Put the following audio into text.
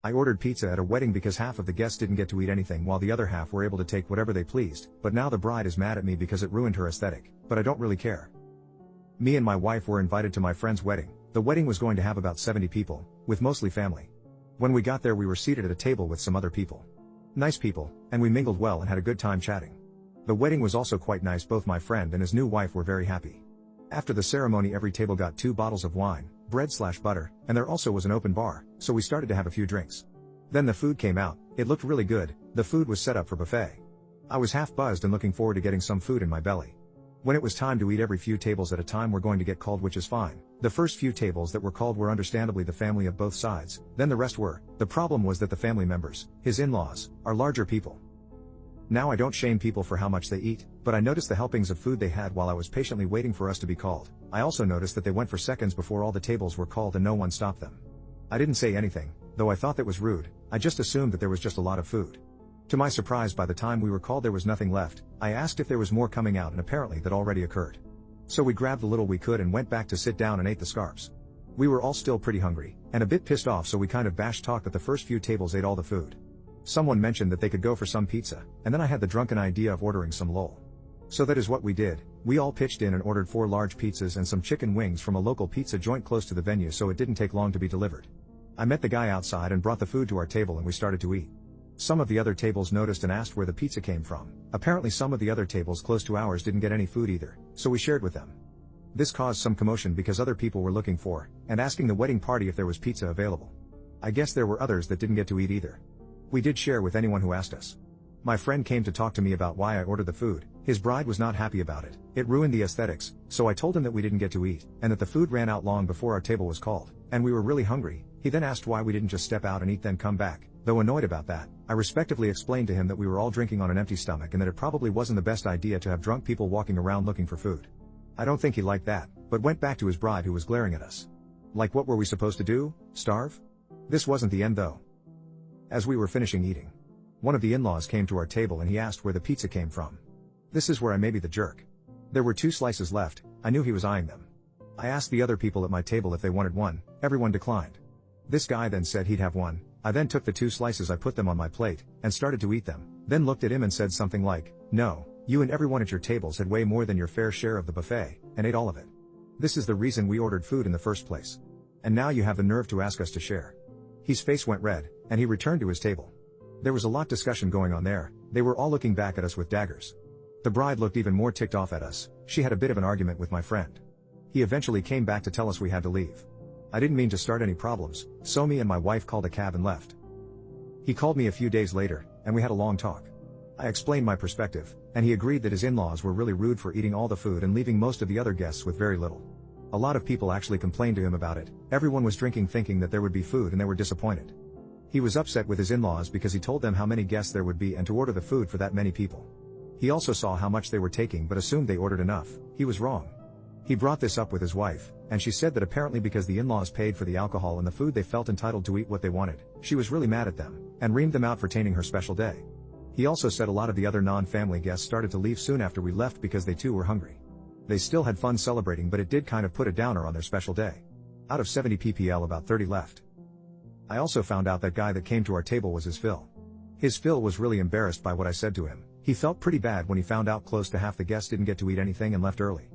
I ordered pizza at a wedding because half of the guests didn't get to eat anything while the other half were able to take whatever they pleased, but now the bride is mad at me because it ruined her aesthetic, but I don't really care. Me and my wife were invited to my friend's wedding. The wedding was going to have about 70 people, with mostly family. When we got there we were seated at a table with some other people. Nice people, and we mingled well and had a good time chatting. The wedding was also quite nice. Both my friend and his new wife were very happy. After the ceremony every table got 2 bottles of wine, bread/butter, and there also was an open bar, so we started to have a few drinks. Then the food came out. It looked really good. The food was set up for buffet. I was half buzzed and looking forward to getting some food in my belly. When it was time to eat, every few tables at a time were going to get called, which is fine. The first few tables that were called were understandably the family of both sides, then the rest were. The problem was that the family members, his in-laws, are larger people. Now I don't shame people for how much they eat, but I noticed the helpings of food they had while I was patiently waiting for us to be called. I also noticed that they went for seconds before all the tables were called and no one stopped them. I didn't say anything, though I thought that was rude. I just assumed that there was just a lot of food. To my surprise, by the time we were called there was nothing left. I asked if there was more coming out and apparently that already occurred. So we grabbed the little we could and went back to sit down and ate the scarps. We were all still pretty hungry, and a bit pissed off, so we kind of bash talked that the first few tables ate all the food. Someone mentioned that they could go for some pizza, and then I had the drunken idea of ordering some lol. So that is what we did. We all pitched in and ordered 4 large pizzas and some chicken wings from a local pizza joint close to the venue, so it didn't take long to be delivered. I met the guy outside and brought the food to our table and we started to eat. Some of the other tables noticed and asked where the pizza came from. Apparently some of the other tables close to ours didn't get any food either, so we shared with them. This caused some commotion because other people were looking for, and asking the wedding party if there was pizza available. I guess there were others that didn't get to eat either. We did share with anyone who asked us. My friend came to talk to me about why I ordered the food. His bride was not happy about it. It ruined the aesthetics, so I told him that we didn't get to eat, and that the food ran out long before our table was called, and we were really hungry. He then asked why we didn't just step out and eat then come back. Though annoyed about that, I respectively explained to him that we were all drinking on an empty stomach and that it probably wasn't the best idea to have drunk people walking around looking for food. I don't think he liked that, but went back to his bride who was glaring at us. Like, what were we supposed to do? Starve? This wasn't the end though. As we were finishing eating, one of the in-laws came to our table and he asked where the pizza came from. This is where I may be the jerk. There were 2 slices left. I knew he was eyeing them. I asked the other people at my table if they wanted one. Everyone declined. This guy then said he'd have one. I then took the 2 slices, I put them on my plate, and started to eat them, then looked at him and said something like, "No, you and everyone at your tables had way more than your fair share of the buffet, and ate all of it. This is the reason we ordered food in the first place. And now you have the nerve to ask us to share." His face went red, and he returned to his table. There was a lot of discussion going on there. They were all looking back at us with daggers. The bride looked even more ticked off at us. She had a bit of an argument with my friend. He eventually came back to tell us we had to leave. I didn't mean to start any problems, so me and my wife called a cab and left. He called me a few days later, and we had a long talk. I explained my perspective, and he agreed that his in-laws were really rude for eating all the food and leaving most of the other guests with very little. A lot of people actually complained to him about it. Everyone was drinking thinking that there would be food and they were disappointed. He was upset with his in-laws because he told them how many guests there would be and to order the food for that many people. He also saw how much they were taking but assumed they ordered enough. He was wrong. He brought this up with his wife, and she said that apparently because the in-laws paid for the alcohol and the food they felt entitled to eat what they wanted. She was really mad at them, and reamed them out for tainting her special day. He also said a lot of the other non-family guests started to leave soon after we left because they too were hungry. They still had fun celebrating, but it did kind of put a downer on their special day. Out of 70 ppl, about 30 left. I also found out that guy that came to our table was his Phil. His Phil was really embarrassed by what I said to him. He felt pretty bad when he found out close to half the guests didn't get to eat anything and left early.